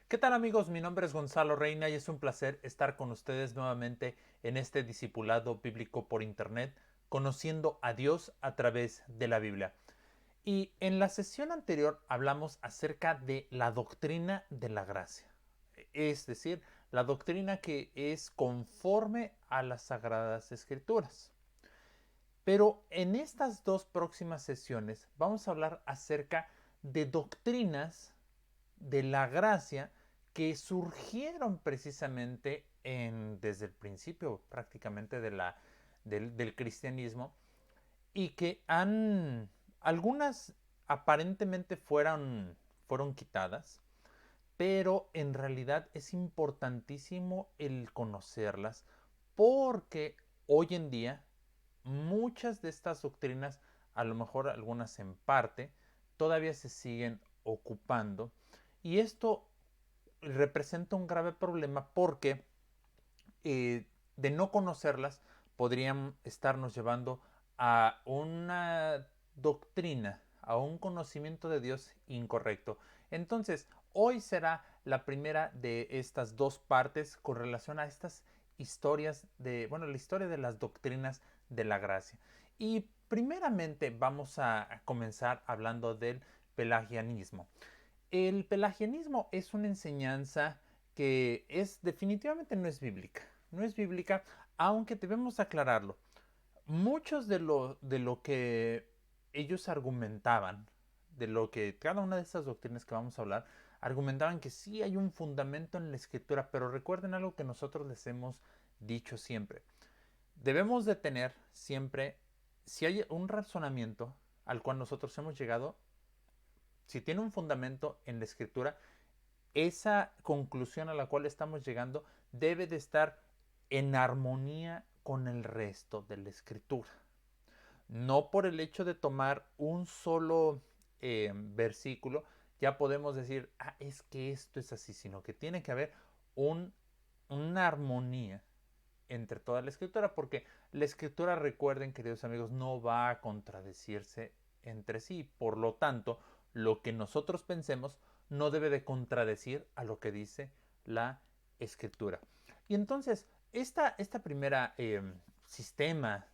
¿Qué tal amigos? Mi nombre es Gonzalo Reina y es un placer estar con ustedes nuevamente en este discipulado bíblico por internet, conociendo a Dios a través de la Biblia. Y en la sesión anterior hablamos acerca de la doctrina de la gracia, es decir, la doctrina que es conforme a las Sagradas Escrituras. Pero en estas dos próximas sesiones vamos a hablar acerca de doctrinas de la gracia que surgieron precisamente desde el principio prácticamente del cristianismo y que algunas aparentemente fueron quitadas, pero en realidad es importantísimo el conocerlas porque hoy en día muchas de estas doctrinas, a lo mejor algunas en parte, todavía se siguen ocupando y esto representa un grave problema porque de no conocerlas podrían estarnos llevando a una doctrina, a un conocimiento de Dios incorrecto. Entonces, hoy será la primera de estas dos partes con relación a estas historias la historia de las doctrinas de la gracia. Y primeramente vamos a comenzar hablando del pelagianismo. El pelagianismo es una enseñanza que definitivamente no es bíblica. No es bíblica, aunque debemos aclararlo. Muchos de lo que ellos argumentaban, de lo que cada una de estas doctrinas que vamos a hablar, argumentaban que sí hay un fundamento en la escritura, pero recuerden algo que nosotros les hemos dicho siempre. Debemos de tener siempre, si hay un razonamiento al cual nosotros hemos llegado, si tiene un fundamento en la escritura, esa conclusión a la cual estamos llegando debe de estar en armonía con el resto de la escritura. No por el hecho de tomar un solo versículo ya podemos decir, es que esto es así, sino que tiene que haber un, una armonía entre toda la escritura, porque la escritura, recuerden, queridos amigos, no va a contradecirse entre sí. Por lo tanto, lo que nosotros pensemos no debe de contradecir a lo que dice la escritura. Y entonces, esta primera sistema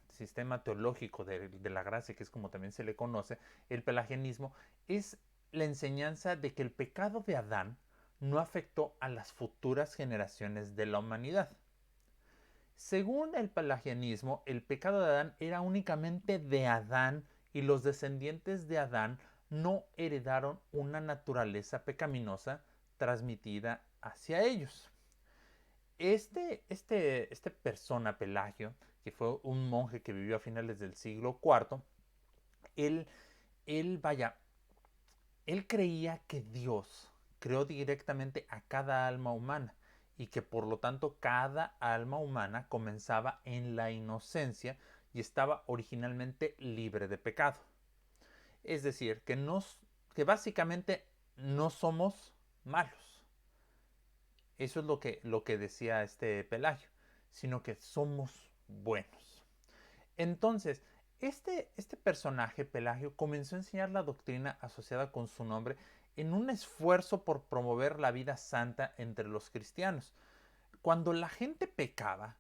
teológico de la gracia, que es como también se le conoce, el pelagianismo, es la enseñanza de que el pecado de Adán no afectó a las futuras generaciones de la humanidad. Según el pelagianismo, el pecado de Adán era únicamente de Adán y los descendientes de Adán no heredaron una naturaleza pecaminosa transmitida hacia ellos. Este persona, Pelagio, que fue un monje que vivió a finales del siglo IV, él, vaya, él creía que Dios creó directamente a cada alma humana y que por lo tanto cada alma humana comenzaba en la inocencia y estaba originalmente libre de pecado. Es decir, que básicamente no somos malos. Eso es lo que decía este Pelagio, sino que somos buenos. Entonces, este personaje, Pelagio, comenzó a enseñar la doctrina asociada con su nombre en un esfuerzo por promover la vida santa entre los cristianos. Cuando la gente pecaba,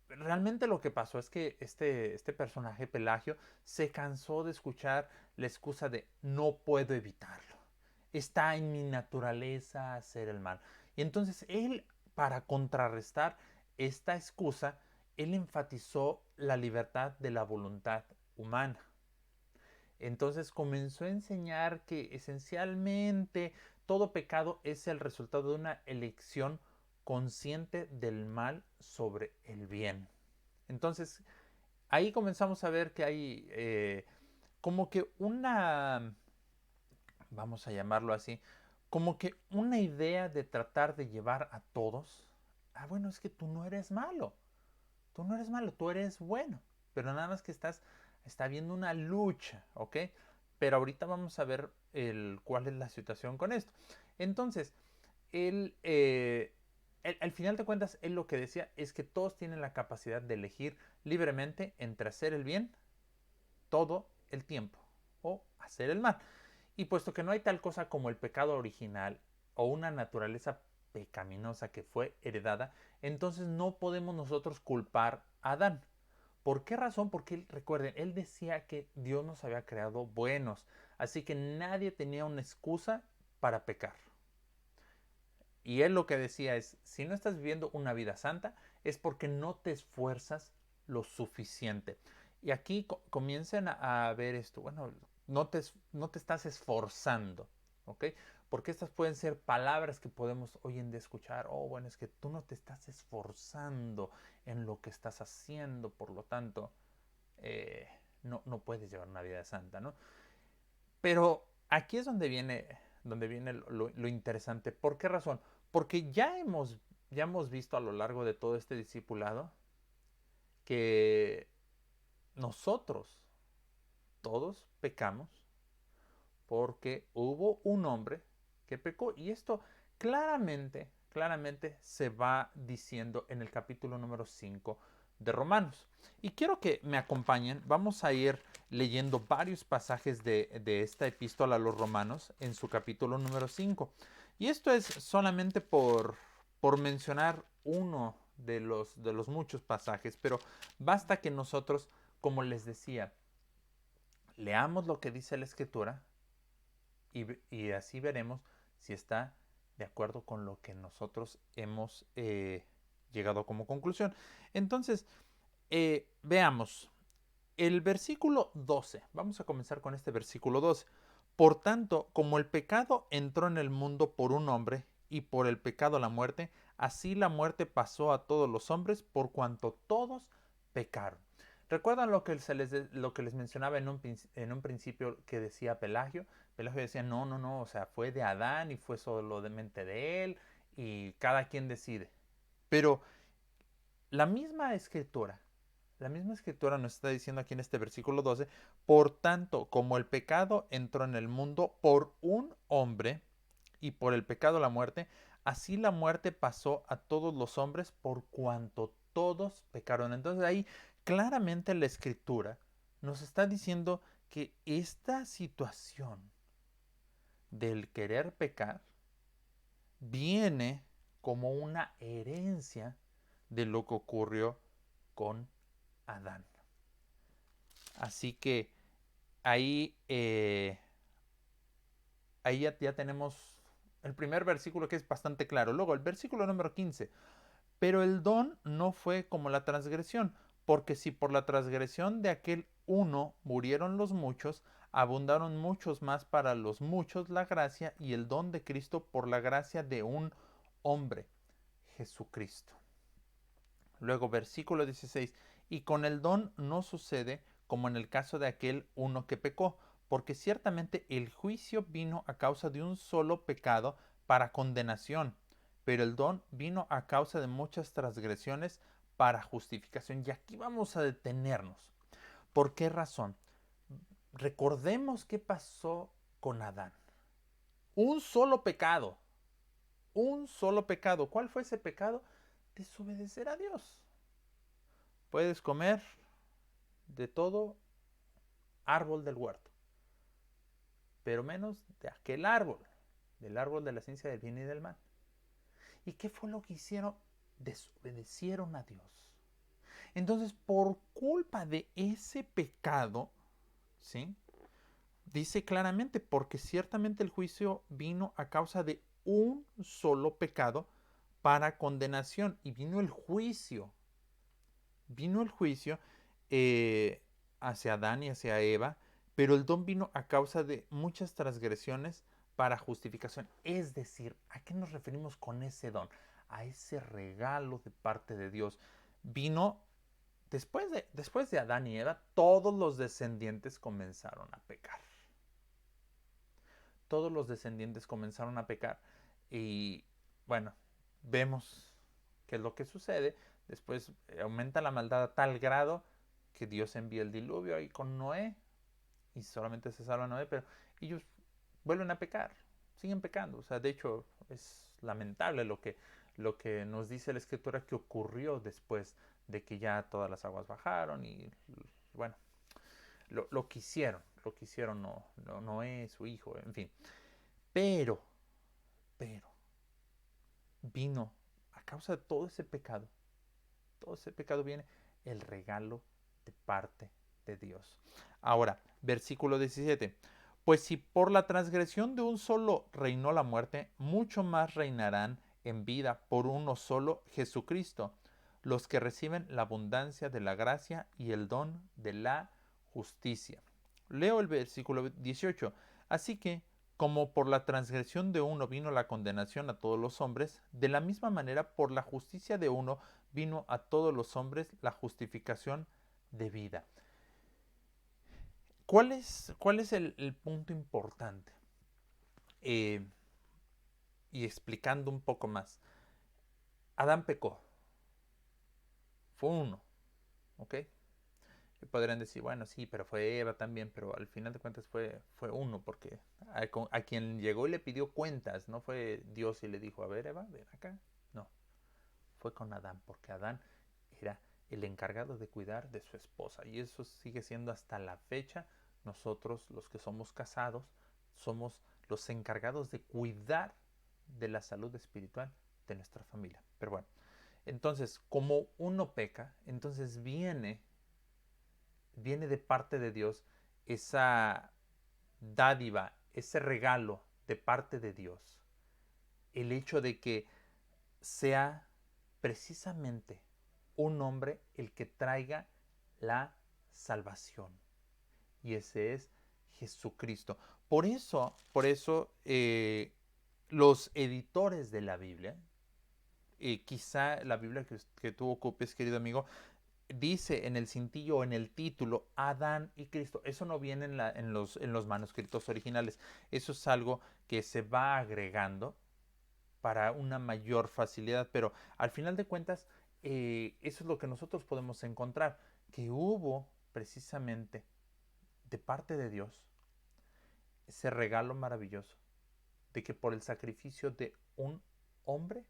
realmente lo que pasó es que este personaje, Pelagio, se cansó de escuchar la excusa de no puedo evitarlo. Está en mi naturaleza hacer el mal. Y entonces él, para contrarrestar esta excusa, él enfatizó la libertad de la voluntad humana. Entonces comenzó a enseñar que esencialmente todo pecado es el resultado de una elección consciente del mal sobre el bien. Entonces ahí comenzamos a ver que hay como que vamos a llamarlo así, como que una idea de tratar de llevar a todos, bueno, es que tú no eres malo, tú no eres malo, tú eres bueno, pero nada más que está habiendo una lucha, ¿ok? Pero ahorita vamos a ver cuál es la situación con esto. Entonces, él, al final de cuentas, él lo que decía es que todos tienen la capacidad de elegir libremente entre hacer el bien todo el tiempo o hacer el mal. Y puesto que no hay tal cosa como el pecado original o una naturaleza pecaminosa que fue heredada, entonces no podemos nosotros culpar a Adán. ¿Por qué razón? Porque recuerden, él decía que Dios nos había creado buenos, así que nadie tenía una excusa para pecar. Y él lo que decía es, si no estás viviendo una vida santa, es porque no te esfuerzas lo suficiente. Y aquí comiencen a ver esto. Bueno, no te estás esforzando, ¿ok? Porque estas pueden ser palabras que podemos hoy en día escuchar. Oh, bueno, es que tú no te estás esforzando en lo que estás haciendo, por lo tanto, no puedes llevar una vida santa, ¿no? Pero aquí es donde viene lo interesante. ¿Por qué razón? Porque ya hemos visto a lo largo de todo este discipulado que nosotros todos pecamos porque hubo un hombre que pecó. Y esto claramente se va diciendo en el capítulo número 5 de Romanos. Y quiero que me acompañen, vamos a ir leyendo varios pasajes de esta epístola a los romanos en su capítulo número 5. Y esto es solamente por mencionar uno de los muchos pasajes, pero basta que nosotros, como les decía, leamos lo que dice la escritura y así veremos si está de acuerdo con lo que nosotros hemos llegado como conclusión. Entonces, veamos el versículo 12. Vamos a comenzar con este versículo 12. Por tanto, como el pecado entró en el mundo por un hombre y por el pecado la muerte, así la muerte pasó a todos los hombres por cuanto todos pecaron. ¿Recuerdan lo que les mencionaba en un principio que decía Pelagio? Pelagio decía, no, o sea, fue de Adán y fue solo de mente de él y cada quien decide. Pero la misma escritura, la misma escritura nos está diciendo aquí en este versículo 12, por tanto, como el pecado entró en el mundo por un hombre y por el pecado la muerte, así la muerte pasó a todos los hombres por cuanto todos pecaron. Entonces ahí claramente la escritura nos está diciendo que esta situación del querer pecar viene como una herencia de lo que ocurrió con Adán. Así que ahí, ahí ya tenemos el primer versículo que es bastante claro. Luego el versículo número 15. Pero el don no fue como la transgresión, porque si por la transgresión de aquel uno murieron los muchos, abundaron muchos más para los muchos la gracia y el don de Cristo por la gracia de un hombre, Jesucristo. Luego versículo 16, y con el don no sucede como en el caso de aquel uno que pecó, porque ciertamente el juicio vino a causa de un solo pecado para condenación, pero el don vino a causa de muchas transgresiones para justificación. Y aquí vamos a detenernos. ¿Por qué razón? Recordemos qué pasó con Adán. Un solo pecado. Un solo pecado. ¿Cuál fue ese pecado? Desobedecer a Dios. Puedes comer de todo árbol del huerto, pero menos de aquel árbol, del árbol de la ciencia del bien y del mal. ¿Y qué fue lo que hicieron? Desobedecieron a Dios. Entonces, por culpa de ese pecado, ¿sí? Dice claramente, porque ciertamente el juicio vino a causa de un solo pecado para condenación. Y vino el juicio eh, hacia Adán y hacia Eva, pero el don vino a causa de muchas transgresiones para justificación. Es decir, ¿a qué nos referimos con ese don? A ese regalo de parte de Dios. Vino después de Adán y Eva, todos los descendientes comenzaron a pecar. Todos los descendientes comenzaron a pecar. Y bueno, vemos qué es lo que sucede. Después aumenta la maldad a tal grado que Dios envía el diluvio ahí con Noé. Y solamente se salva Noé, pero ellos vuelven a pecar. Siguen pecando. O sea, de hecho, es lamentable lo que nos dice la escritura que ocurrió después de que ya todas las aguas bajaron. Y bueno, lo que hicieron no, Noé, su hijo, en fin. Pero, vino, a causa de todo ese pecado viene el regalo de parte de Dios. Ahora, versículo 17. Pues si por la transgresión de un solo reinó la muerte, mucho más reinarán en vida por uno solo, Jesucristo, los que reciben la abundancia de la gracia y el don de la justicia. Leo el versículo 18. Así que, como por la transgresión de uno vino la condenación a todos los hombres, de la misma manera por la justicia de uno vino a todos los hombres la justificación de vida. ¿Cuál es el punto importante? Y explicando un poco más. Adán pecó. Fue uno. ¿Ok? Y podrían decir, bueno, sí, pero fue Eva también, pero al final de cuentas fue uno, porque a quien llegó y le pidió cuentas, no fue Dios y le dijo, a ver, Eva, ven acá. No, fue con Adán, porque Adán era el encargado de cuidar de su esposa. Y eso sigue siendo hasta la fecha. Nosotros, los que somos casados, somos los encargados de cuidar de la salud espiritual de nuestra familia. Pero bueno, entonces, como uno peca, entonces viene de parte de Dios esa dádiva, ese regalo de parte de Dios. El hecho de que sea precisamente un hombre el que traiga la salvación. Y ese es Jesucristo. Por eso los editores de la Biblia, quizá la Biblia que tú ocupes, querido amigo, dice en el cintillo o en el título Adán y Cristo. Eso no viene en los manuscritos originales. Eso es algo que se va agregando para una mayor facilidad. Pero al final de cuentas, eso es lo que nosotros podemos encontrar. Que hubo precisamente de parte de Dios ese regalo maravilloso de que por el sacrificio de un hombre,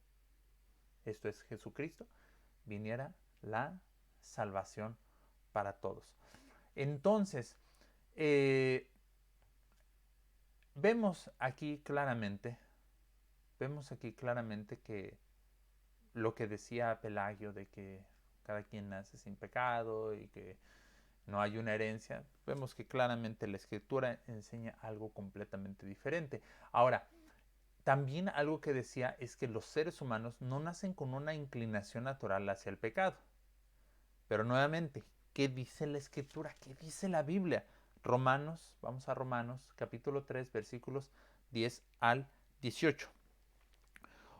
esto es Jesucristo, viniera la salvación para todos. Entonces, eh, vemos aquí claramente que lo que decía Pelagio de que cada quien nace sin pecado y que no hay una herencia, vemos que claramente la escritura enseña algo completamente diferente. Ahora, también algo que decía es que los seres humanos no nacen con una inclinación natural hacia el pecado. Pero nuevamente, ¿qué dice la escritura? ¿Qué dice la Biblia? Romanos, vamos a Romanos, capítulo 3, versículos 10 al 18.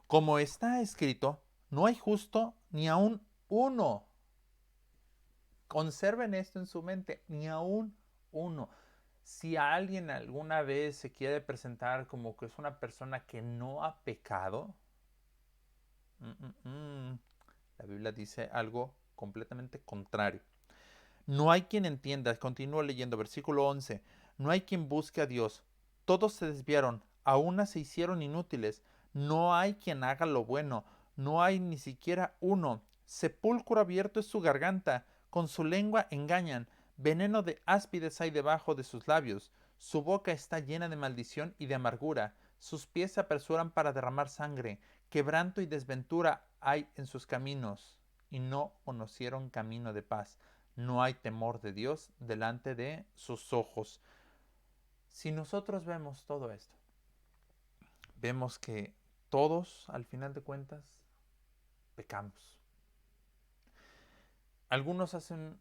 Como está escrito, no hay justo ni aún uno. Conserven esto en su mente, ni aún uno. Si alguien alguna vez se quiere presentar como que es una persona que no ha pecado, la Biblia dice algo completamente contrario. No hay quien entienda, continúo leyendo, versículo 11, no hay quien busque a Dios. Todos se desviaron, a una se hicieron inútiles. No hay quien haga lo bueno, no hay ni siquiera uno. Sepulcro abierto es su garganta, con su lengua engañan. Veneno de áspides hay debajo de sus labios. Su boca está llena de maldición y de amargura. Sus pies se apresuran para derramar sangre. Quebranto y desventura hay en sus caminos, y no conocieron camino de paz. No hay temor de Dios delante de sus ojos. Si nosotros vemos todo esto, vemos que todos, al final de cuentas, pecamos. Algunos hacen,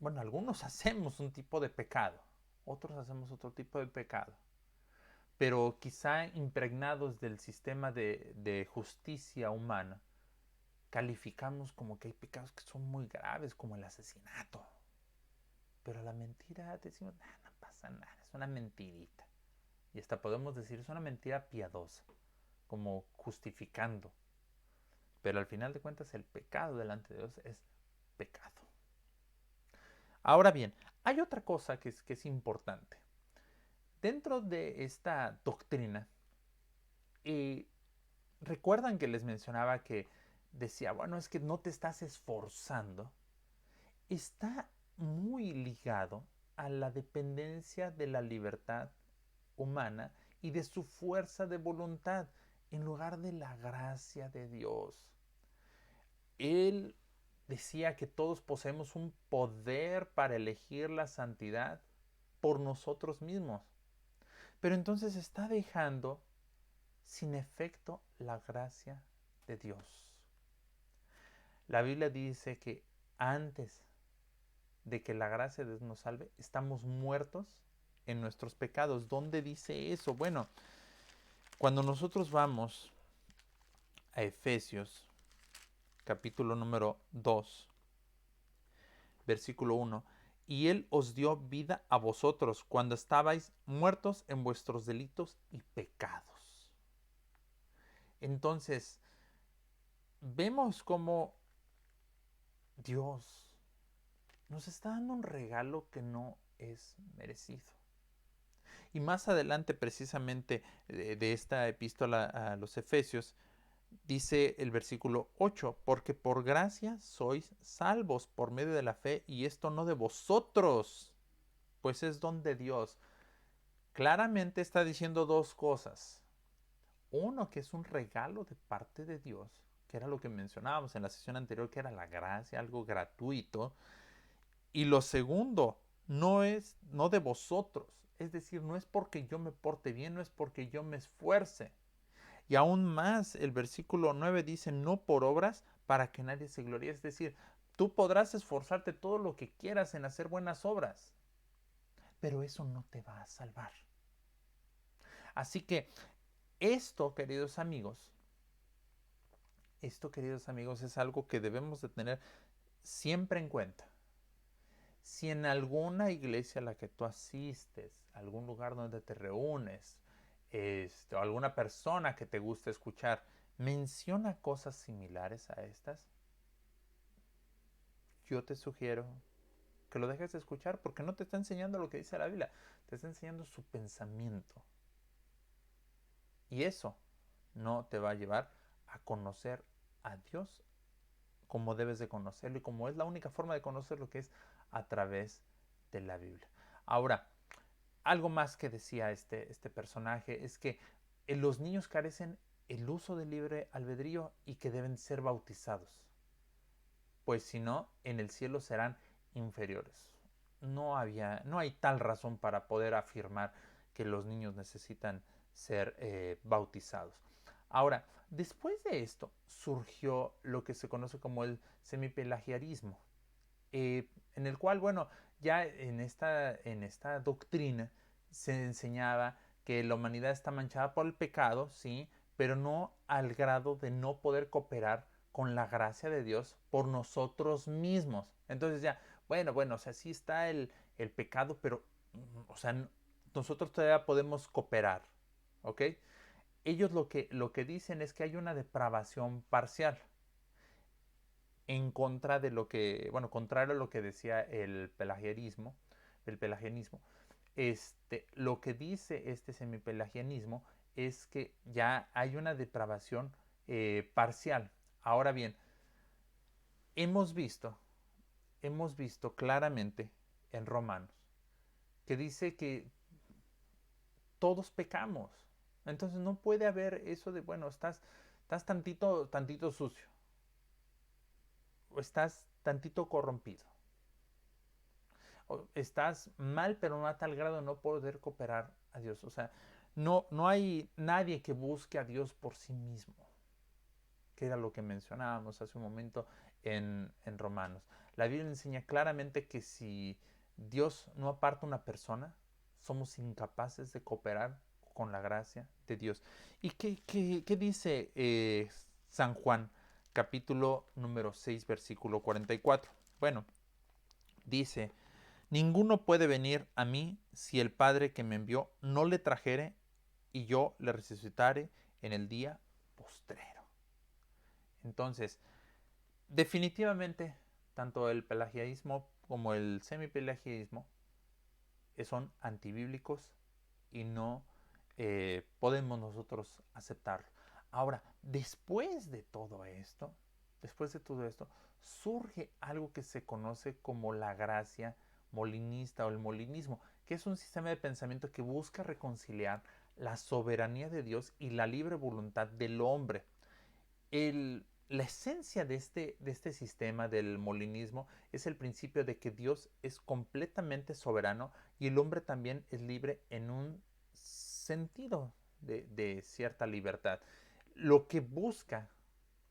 bueno, algunos hacemos un tipo de pecado, otros hacemos otro tipo de pecado, pero quizá impregnados del sistema de justicia humana, calificamos como que hay pecados que son muy graves, como el asesinato. Pero la mentira decimos, nah, no pasa nada, es una mentirita. Y hasta podemos decir, es una mentira piadosa, como justificando. Pero al final de cuentas el pecado delante de Dios es pecado. Ahora bien, hay otra cosa que es importante. Dentro de esta doctrina, recuerdan que les mencionaba que decía, bueno, es que no te estás esforzando. Está muy ligado a la dependencia de la libertad humana y de su fuerza de voluntad. en lugar de la gracia de Dios. Él decía que todos poseemos un poder para elegir la santidad por nosotros mismos. Pero entonces está dejando sin efecto la gracia de Dios. La Biblia dice que antes de que la gracia de Dios nos salve, estamos muertos en nuestros pecados. ¿Dónde dice eso? Bueno, cuando nosotros vamos a Efesios, capítulo número 2, versículo 1, y Él os dio vida a vosotros cuando estabais muertos en vuestros delitos y pecados. Entonces, vemos cómo Dios nos está dando un regalo que no es merecido. Y más adelante, precisamente de esta epístola a los Efesios, dice el versículo 8, porque por gracia sois salvos por medio de la fe, y esto no de vosotros, pues es don de Dios. Claramente está diciendo dos cosas. Uno, que es un regalo de parte de Dios, que era lo que mencionábamos en la sesión anterior, que era la gracia, algo gratuito. Y lo segundo, no de vosotros, es decir, no es porque yo me porte bien, no es porque yo me esfuerce. Y aún más, el versículo 9 dice, no por obras para que nadie se gloríe. Es decir, tú podrás esforzarte todo lo que quieras en hacer buenas obras, pero eso no te va a salvar. Así que esto, queridos amigos, es algo que debemos de tener siempre en cuenta. Si en alguna iglesia a la que tú asistes, algún lugar donde te reúnes, o alguna persona que te gusta escuchar, menciona cosas similares a estas, yo te sugiero que lo dejes de escuchar porque no te está enseñando lo que dice la Biblia, te está enseñando su pensamiento. Y eso no te va a llevar a conocer a Dios como debes de conocerlo y como es la única forma de conocer lo que es a través de la Biblia. Ahora, algo más que decía este personaje es que los niños carecen el uso del libre albedrío y que deben ser bautizados, pues si no, en el cielo serán inferiores. No hay tal razón para poder afirmar que los niños necesitan ser bautizados. Ahora, después de esto surgió lo que se conoce como el semipelagiarismo, en el cual, bueno, ya en esta doctrina se enseñaba que la humanidad está manchada por el pecado, sí, pero no al grado de no poder cooperar con la gracia de Dios por nosotros mismos. Entonces ya, bueno, o sea, sí está el pecado, pero, o sea, nosotros todavía podemos cooperar, ¿ok? Ellos lo que dicen es que hay una depravación parcial en contra de lo que, bueno, contrario a lo que decía el pelagianismo, lo que dice este semipelagianismo es que ya hay una depravación parcial. Ahora bien, hemos visto, hemos visto claramente en Romanos que dice que todos pecamos. Entonces no puede haber eso de, bueno, estás tantito sucio o estás tantito corrompido. O estás mal, pero no a tal grado de no poder cooperar a Dios. O sea, no hay nadie que busque a Dios por sí mismo, que era lo que mencionábamos hace un momento en Romanos. La Biblia enseña claramente que si Dios no aparta una persona, somos incapaces de cooperar con la gracia de Dios. ¿Y qué dice San Juan, capítulo número 6, versículo 44? Bueno, dice, ninguno puede venir a mí si el Padre que me envió no le trajere y yo le resucitare en el día postrero. Entonces, definitivamente, tanto el pelagianismo como el semipelagianismo son antibíblicos y no podemos nosotros aceptarlo. Ahora, después de todo esto, surge algo que se conoce como la gracia molinista o el molinismo, que es un sistema de pensamiento que busca reconciliar la soberanía de Dios y la libre voluntad del hombre. La esencia de este sistema del molinismo es el principio de que Dios es completamente soberano y el hombre también es libre en un sentido de cierta libertad. Lo que busca,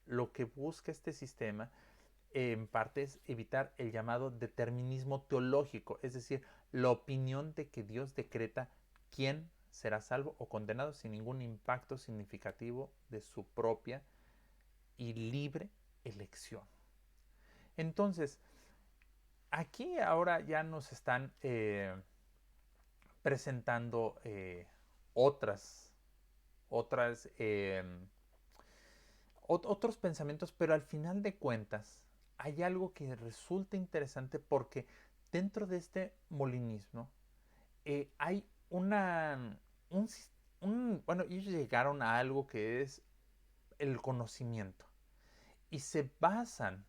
lo que busca este sistema en parte es evitar el llamado determinismo teológico, es decir, la opinión de que Dios decreta quién será salvo o condenado sin ningún impacto significativo de su propia y libre elección. Entonces, aquí ahora ya nos están presentando otras, otras, otros pensamientos, pero al final de cuentas hay algo que resulta interesante porque dentro de este molinismo hay un, bueno, ellos llegaron a algo que es el conocimiento y se basan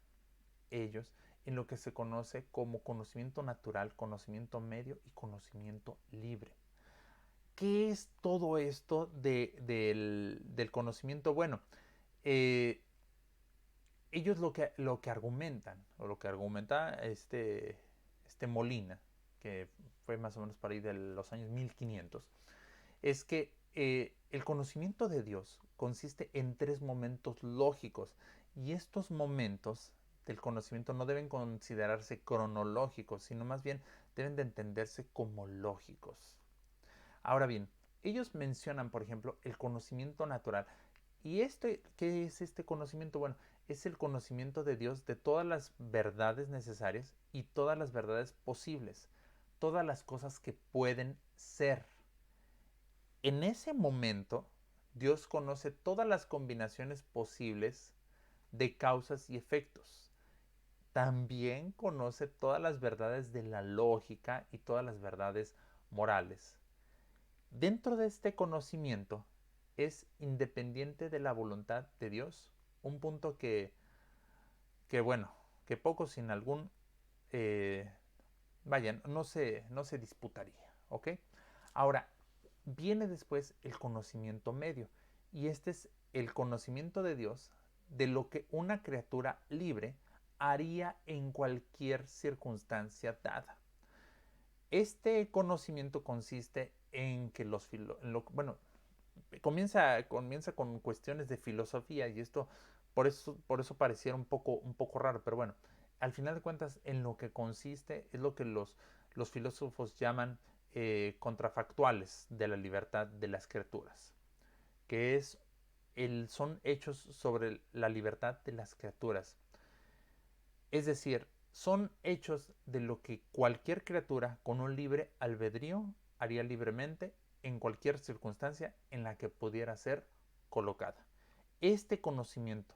ellos en lo que se conoce como conocimiento natural, conocimiento medio y conocimiento libre. ¿Qué es todo esto del conocimiento? Bueno, eh, ellos lo que argumentan, o lo que argumenta este Molina, que fue más o menos para ahí de los años 1500, es que el conocimiento de Dios consiste en tres momentos lógicos y estos momentos del conocimiento no deben considerarse cronológicos, sino más bien deben de entenderse como lógicos. Ahora bien, ellos mencionan, por ejemplo, el conocimiento natural. ¿Y qué es este conocimiento? Bueno, es el conocimiento de Dios de todas las verdades necesarias y todas las verdades posibles, todas las cosas que pueden ser. En ese momento, Dios conoce todas las combinaciones posibles de causas y efectos. También conoce todas las verdades de la lógica y todas las verdades morales. Dentro de este conocimiento es independiente de la voluntad de Dios, un punto que bueno, que poco sin algún, eh, vaya, no se disputaría, ¿ok? Ahora, viene después el conocimiento medio, y este es el conocimiento de Dios de lo que una criatura libre haría en cualquier circunstancia dada. Este conocimiento consiste en que bueno, comienza con cuestiones de filosofía y esto por eso pareciera un poco raro, pero bueno, al final de cuentas en lo que consiste es lo que los filósofos llaman contrafactuales de la libertad de las criaturas, que son hechos sobre la libertad de las criaturas. Es decir, son hechos de lo que cualquier criatura con un libre albedrío haría libremente en cualquier circunstancia en la que pudiera ser colocada. Este conocimiento,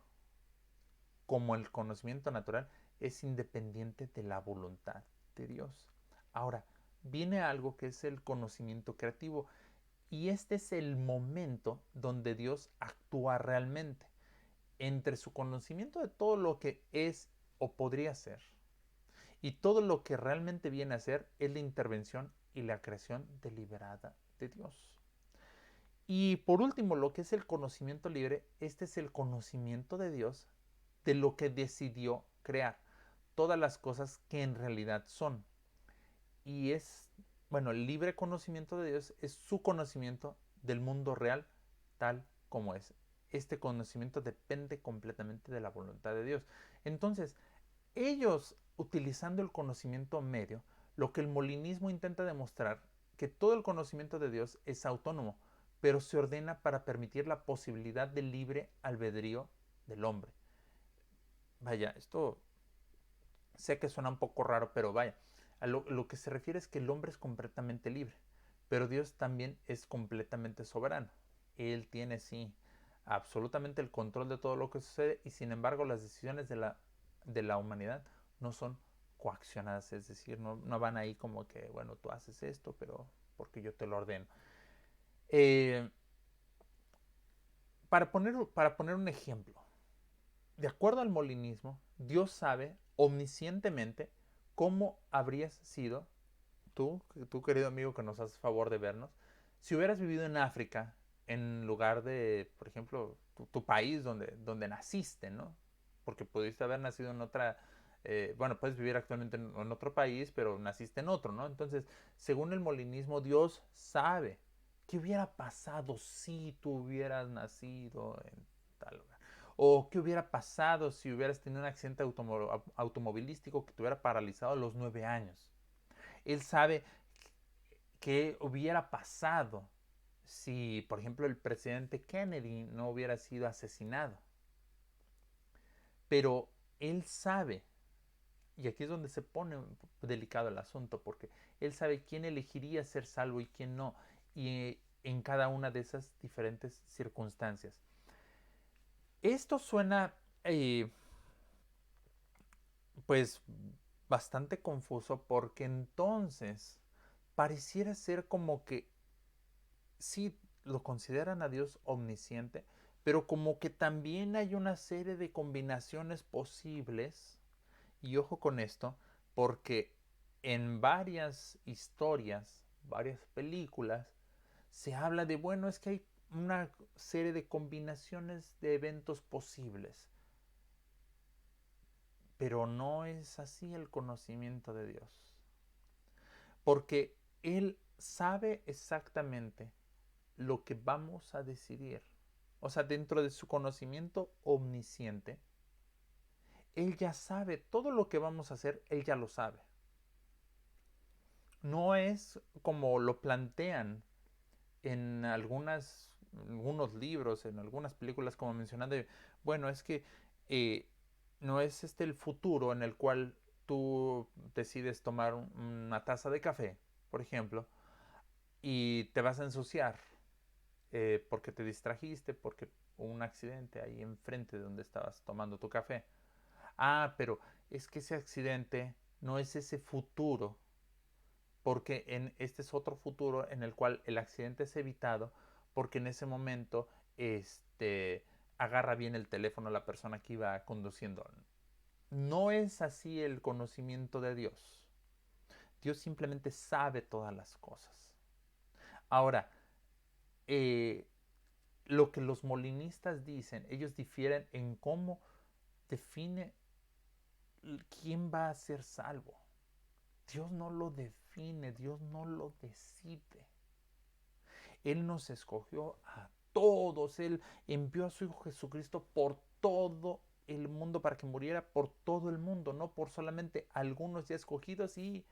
como el conocimiento natural, es independiente de la voluntad de Dios. Ahora, viene algo que es el conocimiento creativo y este es el momento donde Dios actúa realmente entre su conocimiento de todo lo que es o podría ser y todo lo que realmente viene a ser es la intervención y la creación deliberada de Dios. Y por último, lo que es el conocimiento libre, este es el conocimiento de Dios de lo que decidió crear, todas las cosas que en realidad son. Y es, bueno, el libre conocimiento de Dios es su conocimiento del mundo real tal como es. Este conocimiento depende completamente de la voluntad de Dios. Entonces, ellos, utilizando el conocimiento medio, lo que el molinismo intenta demostrar, que todo el conocimiento de Dios es autónomo, pero se ordena para permitir la posibilidad del libre albedrío del hombre. Vaya, esto sé que suena un poco raro, pero vaya, lo que se refiere es que el hombre es completamente libre, pero Dios también es completamente soberano. Él tiene, sí, absolutamente el control de todo lo que sucede y sin embargo las decisiones de la humanidad no son coaccionadas, es decir, no van ahí como que, bueno, tú haces esto, pero porque yo te lo ordeno. Eh, para poner un ejemplo, de acuerdo al molinismo, Dios sabe omniscientemente cómo habrías sido tú querido amigo que nos haces favor de vernos, Si hubieras vivido en África, en lugar de, por ejemplo, tu país donde naciste, ¿no? Porque pudiste haber nacido en otra, bueno, puedes vivir actualmente en otro país, pero naciste en otro, ¿no? Entonces, según el molinismo, Dios sabe qué hubiera pasado si tú hubieras nacido en tal lugar. O qué hubiera pasado si hubieras tenido un accidente automovilístico que te hubiera paralizado a los 9 años. Él sabe qué hubiera pasado si, por ejemplo, el presidente Kennedy no hubiera sido asesinado. Pero él sabe, y aquí es donde se pone delicado el asunto, porque él sabe quién elegiría ser salvo y quién no, y en cada una de esas diferentes circunstancias. Esto suena, pues, bastante confuso, porque entonces pareciera ser como que sí lo consideran a Dios omnisciente, pero como que también hay una serie de combinaciones posibles, y ojo con esto, porque en varias historias, varias películas, se habla de, bueno, es que hay una serie de combinaciones de eventos posibles, pero no es así el conocimiento de Dios, porque Él sabe exactamente lo que vamos a decidir. O sea, dentro de su conocimiento omnisciente, Él ya sabe todo lo que vamos a hacer, Él ya lo sabe. No es como lo plantean en algunos libros, en algunas películas, como mencionando, bueno, es que no es el futuro en el cual tú decides tomar una taza de café, por ejemplo, y te vas a ensuciar porque te distrajiste, porque hubo un accidente ahí enfrente de donde estabas tomando tu café. Ah, pero es que ese accidente no es ese futuro, porque en este es otro futuro en el cual el accidente es evitado, porque en ese momento agarra bien el teléfono la persona que iba conduciendo. No es así el conocimiento de Dios. Dios simplemente sabe todas las cosas. Ahora, eh, lo que los molinistas dicen, ellos difieren en cómo define quién va a ser salvo. Dios no lo define, Dios no lo decide. Él nos escogió a todos, Él envió a su Hijo Jesucristo por todo el mundo para que muriera por todo el mundo, no por solamente algunos ya escogidos, y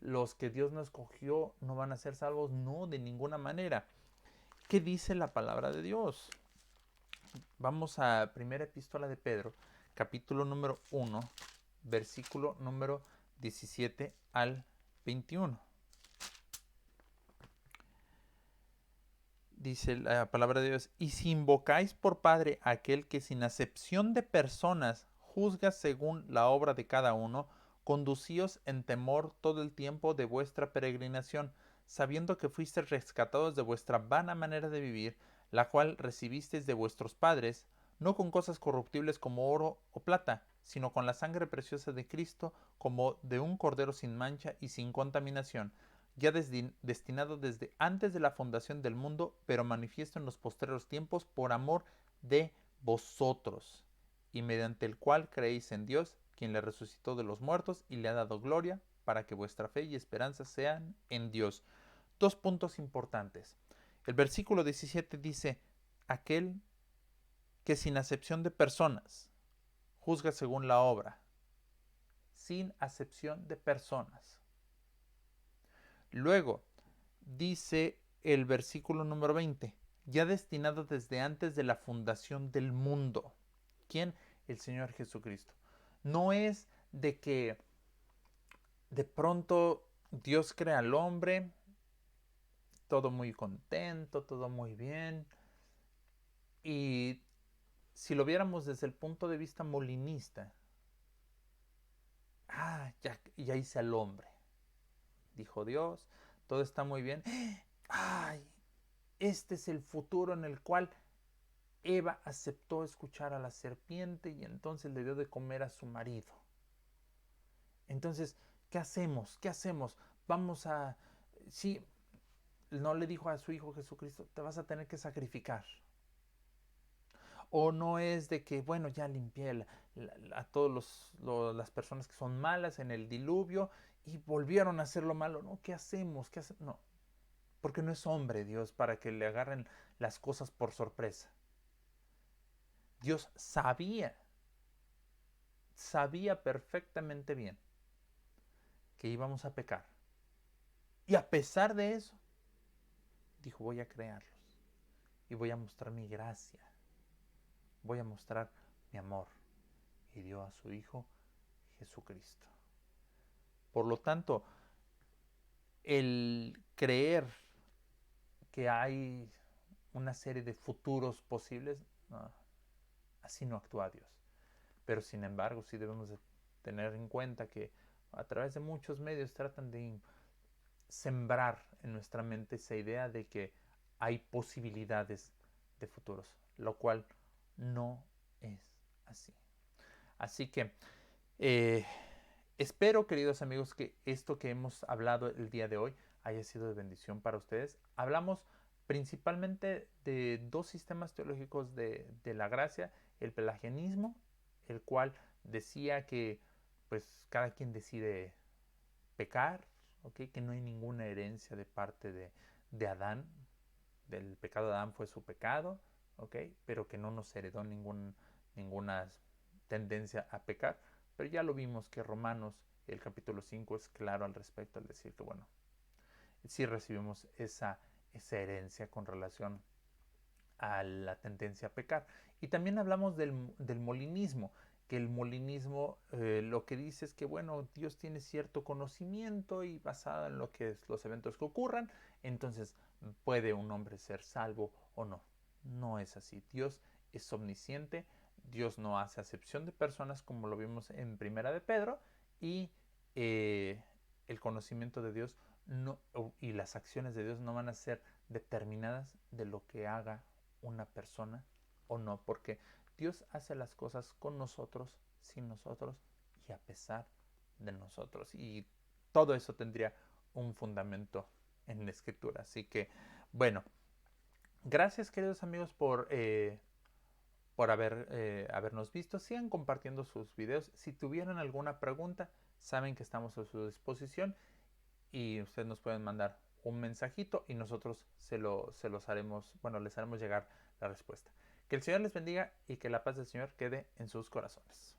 los que Dios no escogió no van a ser salvos, no, de ninguna manera. ¿Qué dice la palabra de Dios? Vamos a primera epístola de Pedro, capítulo número 1, versículo número 17 al 21. Dice la palabra de Dios: y si invocáis por Padre a aquel que sin acepción de personas juzga según la obra de cada uno, conducíos en temor todo el tiempo de vuestra peregrinación, sabiendo que fuisteis rescatados de vuestra vana manera de vivir, la cual recibisteis de vuestros padres, no con cosas corruptibles como oro o plata, sino con la sangre preciosa de Cristo, como de un cordero sin mancha y sin contaminación, ya destinado desde antes de la fundación del mundo, pero manifiesto en los postreros tiempos por amor de vosotros, y mediante el cual creéis en Dios, quien le resucitó de los muertos y le ha dado gloria, para que vuestra fe y esperanza sean en Dios. Dos puntos importantes. El versículo 17 dice: aquel que sin acepción de personas juzga según la obra. Sin acepción de personas. Luego, dice el versículo número 20, ya destinado desde antes de la fundación del mundo. ¿Quién? El Señor Jesucristo. No es de que de pronto Dios crea al hombre, todo muy contento, todo muy bien, y si lo viéramos desde el punto de vista molinista, ya hice al hombre, dijo Dios, todo está muy bien. Ay, este es el futuro en el cual Eva aceptó escuchar a la serpiente y entonces le dio de comer a su marido. Entonces, ¿qué hacemos? ¿Qué hacemos? Vamos a... Sí, no le dijo a su Hijo Jesucristo, te vas a tener que sacrificar. O no es de que, bueno, ya limpié a todas las personas que son malas en el diluvio y volvieron a hacer lo malo. No, ¿qué hacemos? ¿Qué hacemos? No, porque no es hombre Dios para que le agarren las cosas por sorpresa. Dios sabía perfectamente bien que íbamos a pecar. Y a pesar de eso, dijo, voy a crearlos y voy a mostrar mi gracia, voy a mostrar mi amor. Y dio a su Hijo Jesucristo. Por lo tanto, el creer que hay una serie de futuros posibles, no, así no actúa Dios. Pero sin embargo, sí debemos de tener en cuenta que a través de muchos medios tratan de sembrar en nuestra mente esa idea de que hay posibilidades de futuros, lo cual no es así. Así que eh, espero, queridos amigos, que esto que hemos hablado el día de hoy haya sido de bendición para ustedes. Hablamos principalmente de dos sistemas teológicos de la gracia, el pelagianismo, el cual decía que pues cada quien decide pecar, ¿okay? Que no hay ninguna herencia de parte de Adán, del pecado de Adán fue su pecado, ¿okay? Pero que no nos heredó ninguna tendencia a pecar. Pero ya lo vimos que Romanos, el capítulo 5, es claro al respecto al decir que, bueno, sí recibimos esa herencia con relación a la tendencia a pecar. Y también hablamos del molinismo, que el molinismo lo que dice es que, bueno, Dios tiene cierto conocimiento y basado en lo que es los eventos que ocurran, entonces puede un hombre ser salvo o no. No es así. Dios es omnisciente, Dios no hace acepción de personas como lo vimos en Primera de Pedro y el conocimiento de Dios no, y las acciones de Dios no van a ser determinadas de lo que haga una persona o no, porque Dios hace las cosas con nosotros, sin nosotros y a pesar de nosotros. Y todo eso tendría un fundamento en la escritura. Así que, bueno, gracias queridos amigos por habernos visto. Sigan compartiendo sus videos. Si tuvieran alguna pregunta, saben que estamos a su disposición y ustedes nos pueden mandar un mensajito y nosotros se los haremos, bueno, les haremos llegar la respuesta. Que el Señor les bendiga y que la paz del Señor quede en sus corazones.